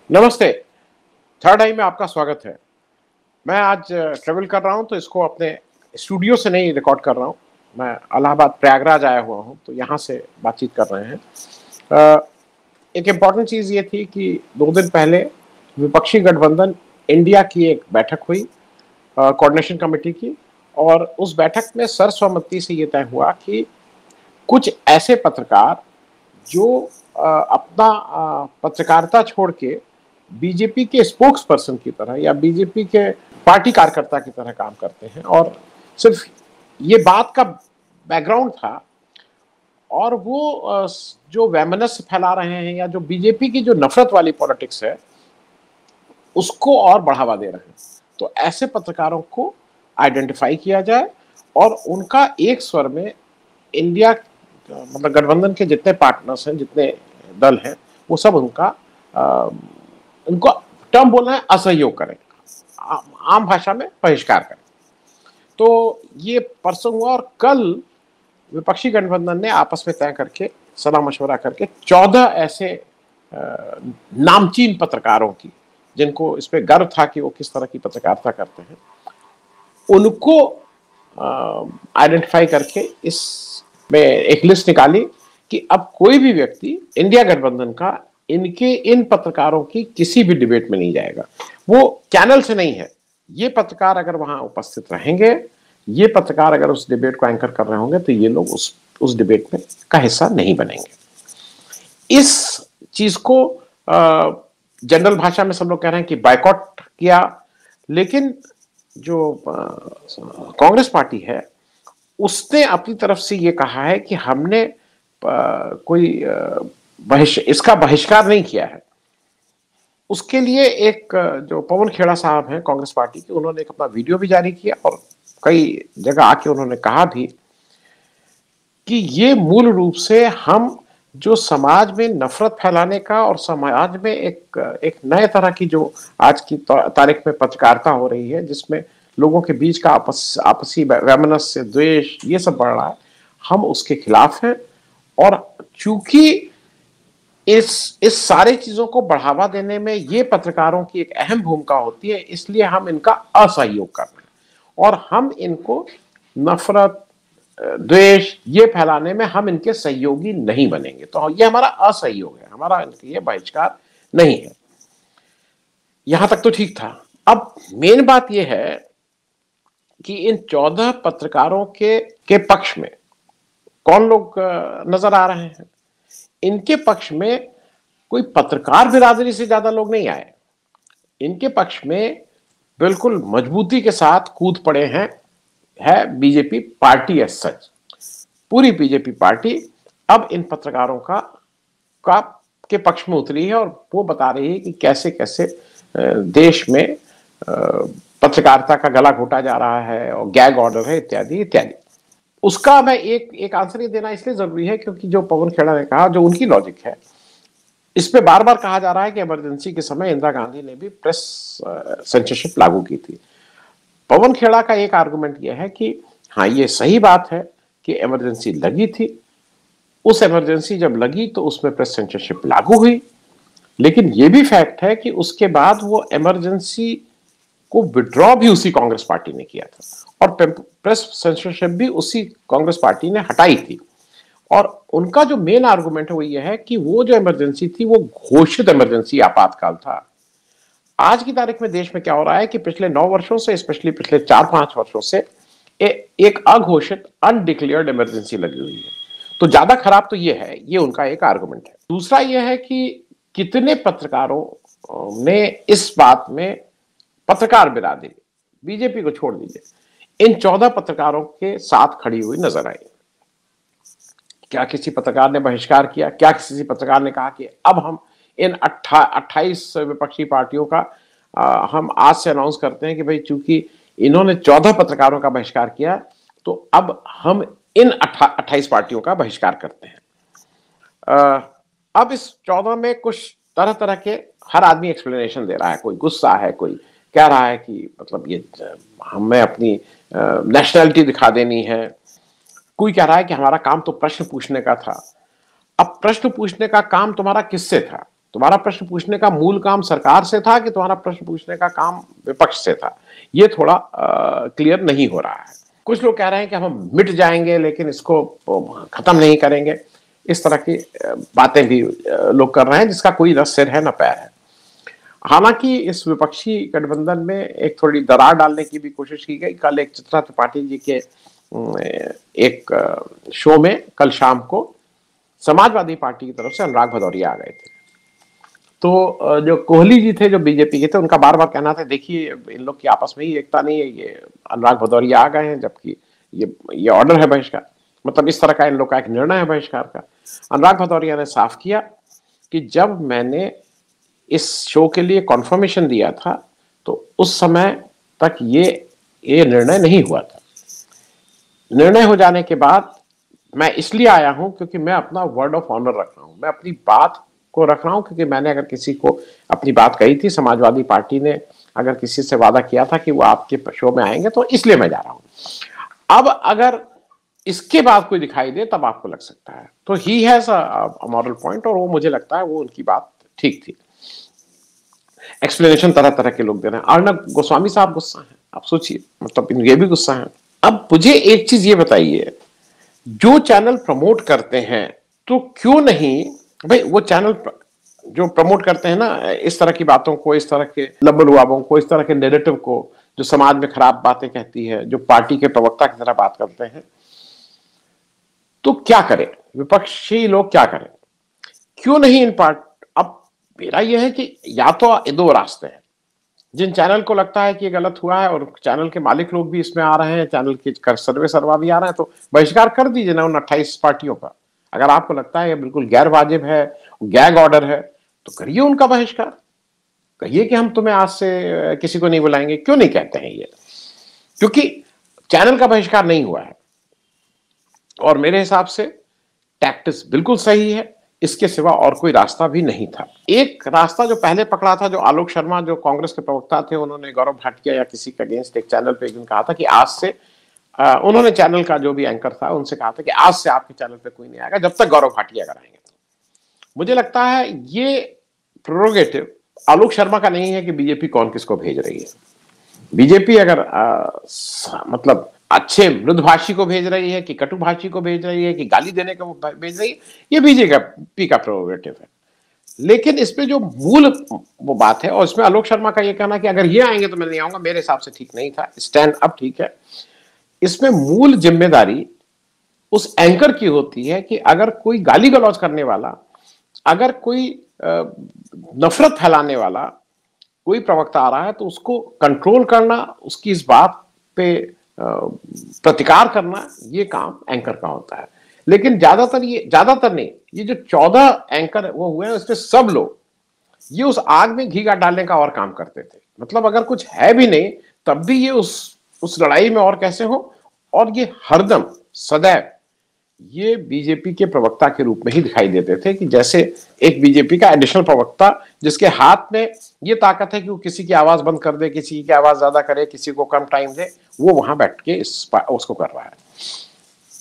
नमस्ते। थर्ड आई में आपका स्वागत है। मैं आज ट्रेवल कर रहा हूं तो इसको अपने स्टूडियो से नहीं रिकॉर्ड कर रहा हूं। मैं इलाहाबाद प्रयागराज आया हुआ हूं तो यहां से बातचीत कर रहे हैं। एक इम्पॉर्टेंट चीज़ ये थी कि 2 दिन पहले विपक्षी गठबंधन इंडिया की एक बैठक हुई कोऑर्डिनेशन कमेटी की, और उस बैठक में सर्वसम्मति से ये तय हुआ कि कुछ ऐसे पत्रकार जो अपना पत्रकारिता छोड़ के बीजेपी के स्पोक्स पर्सन की तरह या बीजेपी के पार्टी कार्यकर्ता की तरह काम करते हैं, और सिर्फ ये बात का बैकग्राउंड था, और वो जो वैमनस्य फैला रहे हैं या जो बीजेपी की जो नफरत वाली पॉलिटिक्स है उसको और बढ़ावा दे रहे हैं। तो ऐसे पत्रकारों को आइडेंटिफाई किया जाए और उनका एक स्वर में इंडिया मतलब गठबंधन के जितने पार्टनर्स हैं, जितने दल हैं, वो सब उनका उनको टर्म बोलना है असहयोग करें, आम भाषा में बहिष्कार करें। तो ये परसों हुआ, और कल विपक्षी गठबंधन ने आपस में तय करके सलाह मशवरा करके 14 ऐसे नामचीन पत्रकारों की, जिनको इस पे गर्व था कि वो किस तरह की पत्रकारिता करते हैं, उनको आइडेंटिफाई करके इसमें एक लिस्ट निकाली कि अब कोई भी व्यक्ति इंडिया गठबंधन का इनके इन पत्रकारों की किसी भी डिबेट में नहीं जाएगा। वो चैनल से नहीं है, ये पत्रकार अगर वहां उपस्थित रहेंगे, ये पत्रकार अगर उस डिबेट को एंकर कर रहे होंगे, तो ये लोग उस डिबेट में का हिस्सा नहीं बनेंगे। इस चीज को जनरल भाषा में सब लोग कह रहे हैं कि बायकॉट किया, लेकिन जो कांग्रेस पार्टी है उसने अपनी तरफ से ये कहा है कि हमने कोई इसका बहिष्कार नहीं किया है। उसके लिए एक जो पवन खेड़ा साहब हैं कांग्रेस पार्टी के, उन्होंने एक अपना वीडियो भी जारी किया और कई जगह आके उन्होंने कहा भी कि ये मूल रूप से हम जो समाज में नफरत फैलाने का और समाज में एक नए तरह की जो आज की तारीख में पत्रकारिता हो रही है, जिसमें लोगों के बीच का आपसी वैमनस्य, द्वेष, ये सब बढ़ रहा है, हम उसके खिलाफ हैं। और चूंकि इस सारे चीजों को बढ़ावा देने में ये पत्रकारों की एक अहम भूमिका होती है, इसलिए हम इनका असहयोग कर रहे हैं और हम इनको नफरत, द्वेष ये फैलाने में हम इनके सहयोगी नहीं बनेंगे। तो ये हमारा असहयोग है, हमारा ये बहिष्कार नहीं है। यहां तक तो ठीक था। अब मेन बात यह है कि इन 14 पत्रकारों के पक्ष में कौन लोग नजर आ रहे हैं। इनके पक्ष में कोई पत्रकार बिरादरी से ज्यादा लोग नहीं आए। इनके पक्ष में बिल्कुल मजबूती के साथ कूद पड़े हैं है बीजेपी पार्टी एज सच। पूरी बीजेपी पार्टी अब इन पत्रकारों का के पक्ष में उतरी है और वो बता रही है कि कैसे कैसे देश में पत्रकारिता का गला घोटा जा रहा है और गैग ऑर्डर है, इत्यादि इत्यादि। उसका मैं एक आंसर ये देना इसलिए जरूरी है क्योंकि जो पवन खेड़ा ने कहा, जो उनकी लॉजिक है, इस पे बार बार कहा जा रहा है कि इमरजेंसी के समय इंदिरा गांधी ने भी प्रेस सेंसरशिप लागू की थी। पवन खेड़ा का एक आर्गुमेंट यह है कि हाँ, ये सही बात है कि इमरजेंसी लगी थी, उस इमरजेंसी जब लगी तो उसमें प्रेस सेंसरशिप लागू हुई, लेकिन यह भी फैक्ट है कि उसके बाद वो इमरजेंसी को विड्रॉ भी उसी कांग्रेस पार्टी ने किया था और प्रेस सेंसरशिप भी उसी कांग्रेस पार्टी ने हटाई थी। और उनका जो मेन आर्गुमेंट है वो ये है कि वो जो इमरजेंसी थी वो घोषित इमरजेंसी, आपातकाल था। आज की तारीख में देश में क्या हो रहा है कि पिछले 9 वर्षों से, स्पेशली पिछले 4-5 वर्षों से एक अघोषित, अनडिक्लेयर्ड इमरजेंसी लगी हुई है। तो ज्यादा खराब तो ये है, ये उनका एक आर्गुमेंट है। दूसरा ये है कि कितने पत्रकारों ने इस बात में, पत्रकार बिरादरी, बीजेपी को छोड़ दीजिए, इन 14 पत्रकारों के साथ खड़ी हुई नजर आई। क्या किसी पत्रकार ने बहिष्कार किया? क्या किसी पत्रकार ने कहा कि अब हम इन 28 विपक्षी पार्टियों का हम आज से अनाउंस करते हैं कि भाई चूंकि इन्होंने 14 पत्रकारों का बहिष्कार किया तो अब हम इन 28 पार्टियों का बहिष्कार करते हैं। अब इस 14 में कुछ तरह तरह के हर आदमी एक्सप्लेनेशन दे रहा है। कोई गुस्सा है, कोई कह रहा है कि मतलब ये हमें अपनी नेशनैलिटी दिखा देनी है, कोई कह रहा है कि हमारा काम तो प्रश्न पूछने का था। अब प्रश्न पूछने का काम तुम्हारा किससे था? तुम्हारा प्रश्न पूछने का मूल काम सरकार से था कि तुम्हारा प्रश्न पूछने का काम विपक्ष से था? ये थोड़ा क्लियर नहीं हो रहा है। कुछ लोग कह रहे हैं कि हम मिट जाएंगे लेकिन इसको खत्म नहीं करेंगे। इस तरह की बातें भी लोग कर रहे हैं जिसका कोई न सिर है न पैर है। हालांकि इस विपक्षी गठबंधन में एक थोड़ी दरार डालने की भी कोशिश की गई। कल एक चित्रा त्रिपाठी जी के एक शो में कल शाम को समाजवादी पार्टी की तरफ से अनुराग भदौरिया आ गए थे। तो जो कोहली जी थे जो बीजेपी के थे, उनका बार बार कहना था देखिए इन लोग की आपस में ही एकता नहीं है, ये अनुराग भदौरिया आ गए हैं जबकि ये ऑर्डर है बहिष्कार, मतलब इस तरह का इन लोग का एक निर्णय है बहिष्कार का। अनुराग भदौरिया ने साफ किया कि जब मैंने इस शो के लिए कॉन्फर्मेशन दिया था तो उस समय तक ये निर्णय नहीं हुआ था। निर्णय हो जाने के बाद मैं इसलिए आया हूं क्योंकि मैं अपना वर्ड ऑफ ऑनर रख रहा हूं, मैं अपनी बात को रख रहा हूं, क्योंकि मैंने अगर किसी को अपनी बात कही थी, समाजवादी पार्टी ने अगर किसी से वादा किया था कि वो आपके शो में आएंगे, तो इसलिए मैं जा रहा हूं। अब अगर इसके बाद कोई दिखाई दे तब आपको लग सकता है, तो he has a moral point, और वो मुझे लगता है वो उनकी बात ठीक थी। एक्सप्लेनेशन तरह तरह के लोग दे रहे हैं। अर्णब गोस्वामी साहब गुस्सा है, आप सोचिए, मतलब ये भी गुस्सा है। अब मुझे एक चीज ये बताइए, जो चैनल प्रमोट करते हैं तो क्यों नहीं भाई, वो चैनल जो प्रमोट करते हैं ना इस तरह की बातों को, इस तरह के लबलुआबों को, इस तरह के नैरेटिव को, जो समाज में खराब बातें कहती है, जो पार्टी के प्रवक्ता की तरह बात करते हैं, तो क्या करें विपक्षी लोग, क्या करें? क्यों नहीं इन पार्ट अब मेरा यह है कि या तो दो रास्ते हैं। जिन चैनल को लगता है कि ये गलत हुआ है और चैनल के मालिक लोग भी इसमें आ रहे हैं, चैनल के सर्वे सर्वा भी आ रहे हैं, तो बहिष्कार कर दीजिए ना उन 28 पार्टियों का। अगर आपको लगता है ये बिल्कुल गैर वाजिब है, गैग ऑर्डर है, तो करिए उनका बहिष्कार। कहिए कि हम तुम्हें आज से किसी को नहीं बुलाएंगे। क्यों नहीं कहते हैं ये? क्योंकि चैनल का बहिष्कार नहीं हुआ है और मेरे हिसाब से टैक्टिस बिल्कुल सही है, इसके सिवा और कोई रास्ता भी नहीं था। एक रास्ता जो पहले पकड़ा था, जो आलोक शर्मा जो कांग्रेस के प्रवक्ता थे, उन्होंने गौरव भाटिया या किसी के अगेंस्ट एक चैनल पे एक दिन कहा था कि आज से उन्होंने चैनल का जो भी एंकर था उनसे कहा था कि आज से आपके चैनल पे कोई नहीं आएगा जब तक गौरव भाटिया अगर आएंगे। तो मुझे लगता है ये प्रोरोगेटिव आलोक शर्मा का नहीं है कि बीजेपी कौन किसको भेज रही है। बीजेपी अगर मतलब अच्छे मृदभाषी को भेज रही है कि कटुभाषी को भेज रही है कि गाली देने को भेज रही है, ये बीजेपी का प्रोग्रेटिव है। लेकिन इसमें जो मूल वो बात है, और इसमें आलोक शर्मा का ये कहना कि अगर ये आएंगे तो मैं नहीं आऊंगा, मेरे हिसाब से ठीक नहीं था। स्टैंड अप ठीक है, इसमें मूल जिम्मेदारी उस एंकर की होती है कि अगर कोई गाली गलौज करने वाला, अगर कोई नफरत फैलाने वाला कोई प्रवक्ता आ रहा है तो उसको कंट्रोल करना, उसकी इस बात पे प्रतिकार करना, ये काम एंकर का होता है। लेकिन ज्यादातर नहीं, ये जो 14 एंकर वो हुए हैं उसमें सब लोग ये उस आग में घी डालने का और काम करते थे। मतलब अगर कुछ है भी नहीं तब भी ये उस लड़ाई में और कैसे हो, और ये हरदम सदैव ये बीजेपी के प्रवक्ता के रूप में ही दिखाई देते थे कि जैसे एक बीजेपी का एडिशनल प्रवक्ता जिसके हाथ में ये ताकत है कि वो किसी की आवाज बंद कर दे, किसी की आवाज ज्यादा करे, किसी को कम टाइम दे, वो वहां बैठ के उसको कर रहा है।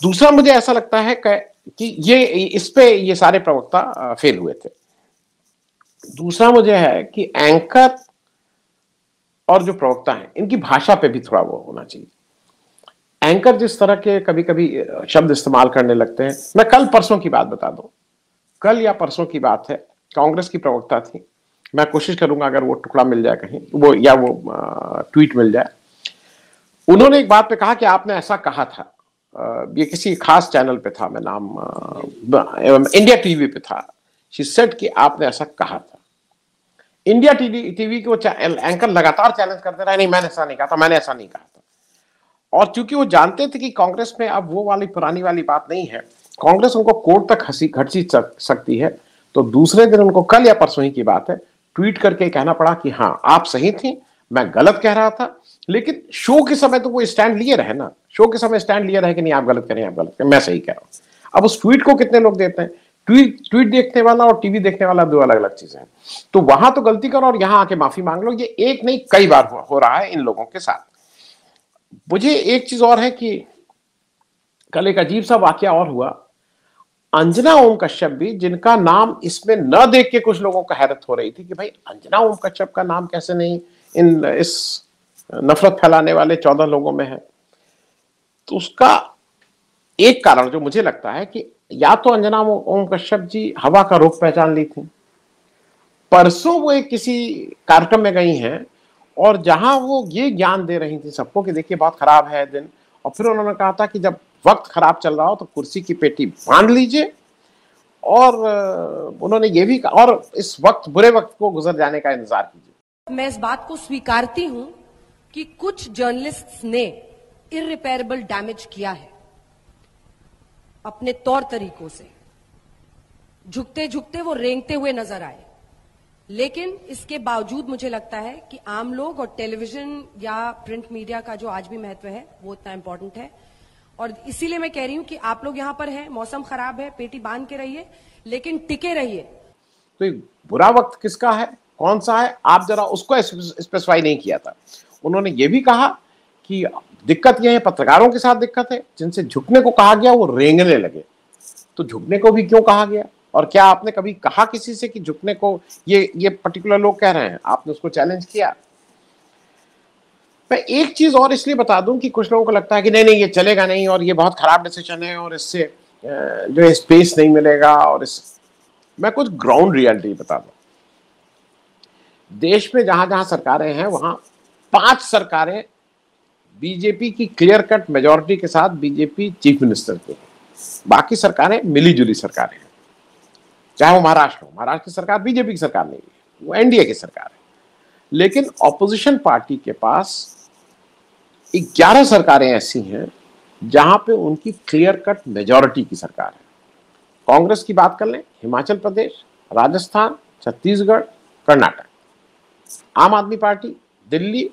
दूसरा मुझे ऐसा लगता है कि ये इस पे ये सारे प्रवक्ता फेल हुए थे। दूसरा मुझे है कि एंकर और जो प्रवक्ता हैं इनकी भाषा पे भी थोड़ा वो होना चाहिए। एंकर जिस तरह के कभी कभी शब्द इस्तेमाल करने लगते हैं, मैं कल परसों की बात बता दूं, कल या परसों की बात है, कांग्रेस की प्रवक्ता थी, मैं कोशिश करूंगा अगर वो टुकड़ा मिल जाए कहीं, वो या वो ट्वीट मिल जाए। उन्होंने एक बात पे कहा कि आपने ऐसा कहा था, ये किसी खास चैनल पे था, मैं नाम इंडिया टीवी पे था, शी सेड कि आपने ऐसा कहा था। इंडिया टीवी के वो एंकर लगातार चैलेंज करते रहे, नहीं मैंने ऐसा नहीं कहा था, मैंने ऐसा नहीं कहा था। और चूंकि वो जानते थे कि कांग्रेस में अब वो वाली पुरानी वाली बात नहीं है, कांग्रेस उनको कोर्ट तक घसीट सकती है, तो दूसरे दिन उनको, कल या परसों ही की बात है, ट्वीट करके कहना पड़ा कि हाँ आप सही थी, मैं गलत कह रहा था। लेकिन शो के समय तो वो स्टैंड लिए रहे ना, शो के समय स्टैंड लिए रहे कि नहीं आप गलत करें, आप गलत करें, मैं सही कह रहा हूं। अब उस ट्वीट को कितने लोग देते हैं? ट्वीट देखने वाला और टीवी देखने वाला दो अलग अलग चीजें हैं। तो वहां तो गलती करो और यहां आके माफी मांग लो, ये एक नहीं कई बार हो रहा है इन लोगों के साथ। मुझे एक चीज और है कि कल एक अजीब सा वाकया और हुआ, अंजना ओम कश्यप भी, जिनका नाम इसमें न देख के कुछ लोगों को हैरत हो रही थी कि भाई अंजना ओम कश्यप का नाम कैसे नहीं इस नफरत फैलाने वाले 14 लोगों में है। तो उसका एक कारण जो मुझे लगता है कि या तो अंजना ओम कश्यप जी हवा का रुख पहचान ली थी, परसों वो एक किसी कार्यक्रम में गई हैं और जहां वो ये ज्ञान दे रही थी सबको कि देखिए बहुत खराब है दिन, और फिर उन्होंने कहा था कि जब वक्त खराब चल रहा हो तो कुर्सी की पेटी बांध लीजिए, और उन्होंने ये भी कहा और इस वक्त बुरे वक्त को गुजर जाने का इंतजार कीजिए। मैं इस बात को स्वीकारती हूं कि कुछ जर्नलिस्ट्स ने इररिपेयरेबल डैमेज किया है अपने तौर तरीकों से, झुकते झुकते वो रेंगते हुए नजर आए, लेकिन इसके बावजूद मुझे लगता है कि आम लोग और टेलीविजन या प्रिंट मीडिया का जो आज भी महत्व है वो इतना इंपॉर्टेंट है, और इसीलिए मैं कह रही हूं कि आप लोग यहां पर हैं, मौसम खराब है, पेटी बांध के रहिए लेकिन टिके रहिए। तो बुरा वक्त किसका है, कौन सा है, आप जरा उसको स्पेसिफाई नहीं किया था। उन्होंने ये भी कहा कि दिक्कत यह है, पत्रकारों के साथ दिक्कत है, जिनसे झुकने को कहा गया वो रेंगने लगे। तो झुकने को भी क्यों कहा गया, और क्या आपने कभी कहा किसी से कि झुकने को ये पर्टिकुलर लोग कह रहे हैं, आपने उसको चैलेंज किया? मैं एक चीज और इसलिए बता दूं कि कुछ लोगों को लगता है कि नहीं नहीं ये चलेगा नहीं और ये बहुत खराब डिसीजन है और इससे जो है स्पेस नहीं मिलेगा, और मैं कुछ ग्राउंड रियलिटी बता दूं। देश में जहां जहां सरकारें हैं वहां 5 सरकारें बीजेपी की क्लियर कट मेजॉरिटी के साथ बीजेपी चीफ मिनिस्टर की, बाकी सरकारें मिली जुली सरकारें हैं। चाहे वो महाराष्ट्र हो, महाराष्ट्र की सरकार बीजेपी की सरकार नहीं है, वो एनडीए की सरकार है, लेकिन ऑपोजिशन पार्टी के पास 11 सरकारें ऐसी हैं जहां पे उनकी क्लियर कट मेजॉरिटी की सरकार है। कांग्रेस की बात कर लें, हिमाचल प्रदेश, राजस्थान, छत्तीसगढ़, कर्नाटक। आम आदमी पार्टी दिल्ली,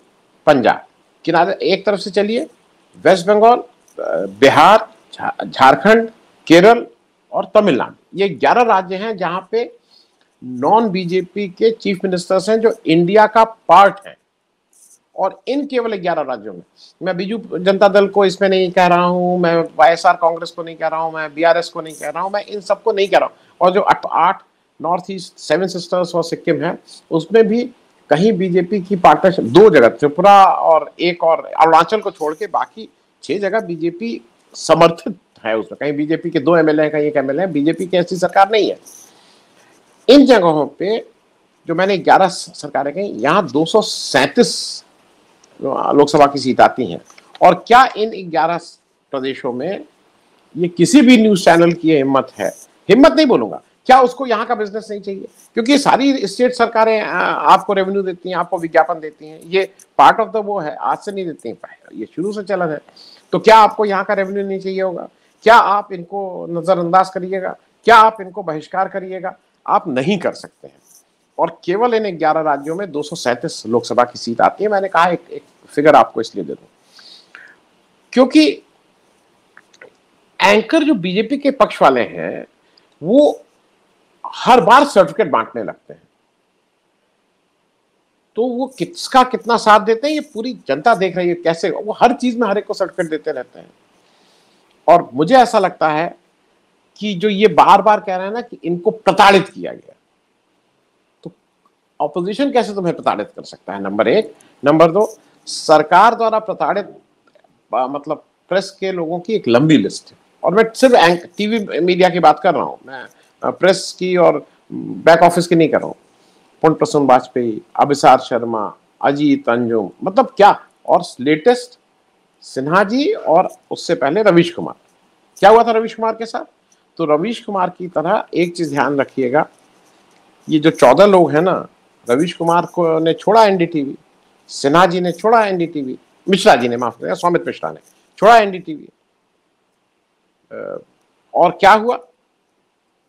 पंजाब। किनारे एक तरफ से चलिए, वेस्ट बंगाल, बिहार, झारखंड, केरल और तमिलनाडु। ये 11 राज्य हैं जहां पे नॉन बीजेपी के चीफ मिनिस्टर्स हैं जो इंडिया का पार्ट है, और इन केवल 11 राज्यों में। मैं बीजू जनता दल को इसमें नहीं कह रहा हूं, मैं वाईएसआर कांग्रेस को नहीं कह रहा हूं, मैं बीआरएस को नहीं कह रहा हूं, मैं इन सबको नहीं कह रहा हूं। और जो 8 नॉर्थ ईस्ट 7 सिस्टर्स और सिक्किम है, उसमें भी कहीं बीजेपी की पार्टनरशिप 2 जगह, त्रिपुरा और एक और अरुणाचल को छोड़ के बाकी 6 जगह बीजेपी समर्थित है। उसमें कहीं बीजेपी के 2 एमएलए हैं, कहीं 1 एमएलए है, बीजेपी की ऐसी सरकार नहीं है। इन जगहों पे जो मैंने 11 सरकारें कही, यहाँ 237 लोकसभा की सीट आती हैं। और क्या इन 11 प्रदेशों में ये किसी भी न्यूज चैनल की हिम्मत है, हिम्मत नहीं बोलूंगा, क्या उसको यहाँ का बिजनेस नहीं चाहिए? क्योंकि सारी स्टेट सरकारें आपको रेवेन्यू देती हैं, आपको विज्ञापन देती हैं, ये पार्ट ऑफ द वो है, आज से नहीं देती हैं, ये शुरू से चलन है। तो क्या आपको यहाँ का रेवेन्यू नहीं चाहिए होगा? क्या आप इनको नजरअंदाज करिएगा? क्या आप इनको बहिष्कार करिएगा? आप नहीं कर सकते हैं। और केवल इन 11 राज्यों में 237 लोकसभा की सीट आती है। मैंने कहा एक फिगर आपको इसलिए दे दूं क्योंकि एंकर जो बीजेपी के पक्ष वाले हैं वो हर बार सर्टिफिकेट बांटने लगते हैं, तो वो किसका कितना साथ देते हैं ये पूरी जनता देख रही है। कैसे वो हर चीज में हर एक को सर्टिफिकेट देते रहते हैं। और मुझे ऐसा लगता है कि जो ये बार बार कह रहे हैं ना कि इनको प्रताड़ित किया गया, तो ऑपोजिशन कैसे तुम्हें प्रताड़ित कर सकता है? नंबर 1। नंबर 2, सरकार द्वारा प्रताड़ित मतलब प्रेस के लोगों की एक लंबी लिस्ट है, और मैं सिर्फ टीवी मीडिया की बात कर रहा हूं, मैं प्रेस की और बैक ऑफिस की नहीं कर रहा हूं। पुण्य प्रसून वाजपेयी, अभिसार शर्मा, अजीत अंजुम, मतलब क्या, और लेटेस्ट सिन्हा जी, और उससे पहले रवीश कुमार। क्या हुआ था रवीश कुमार के साथ? तो रवीश कुमार की तरह एक चीज ध्यान रखिएगा, ये जो 14 लोग हैं ना, रवीश कुमार को ने छोड़ा एनडीटीवी, सिन्हा जी ने छोड़ा एनडीटीवी, मिश्रा जी ने, माफ करेगा, सौमित मिश्रा ने छोड़ा एनडीटीवी। और क्या हुआ?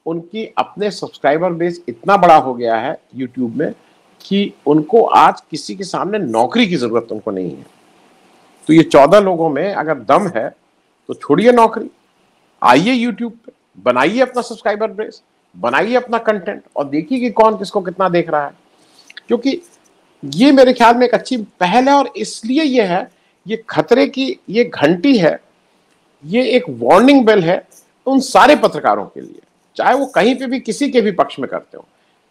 उनकी अपने सब्सक्राइबर बेस इतना बड़ा हो गया है यूट्यूब में कि उनको आज किसी के सामने नौकरी की जरूरत उनको नहीं है। तो ये 14 लोगों में अगर दम है तो छोड़िए नौकरी, आइए यूट्यूब पे, बनाइए अपना सब्सक्राइबर बेस, बनाइए अपना कंटेंट, और देखिए कि कौन किसको कितना देख रहा है। क्योंकि ये मेरे ख्याल में एक अच्छी पहल है, और इसलिए ये है, ये खतरे की ये घंटी है, ये एक वार्निंग बेल है उन सारे पत्रकारों के लिए, चाहे वो कहीं पे भी किसी के भी पक्ष में करते हो,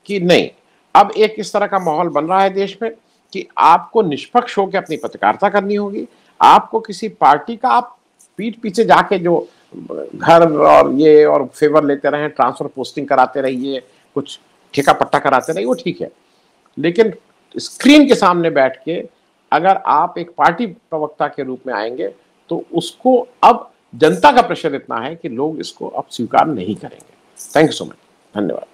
कि नहीं, अब एक इस तरह का माहौल बन रहा है देश में कि आपको निष्पक्ष होकर अपनी पत्रकारिता करनी होगी। आपको किसी पार्टी का आप पीठ पीछे जाके जो घर और ये और फेवर लेते रहे, ट्रांसफर पोस्टिंग कराते रहिए, कुछ ठेका पट्टा कराते रहिए, वो ठीक है। लेकिन स्क्रीन के सामने बैठ के अगर आप एक पार्टी प्रवक्ता के रूप में आएंगे तो उसको अब जनता का प्रेशर इतना है कि लोग इसको अब स्वीकार नहीं करेंगे। थैंक यू सो मच, धन्यवाद।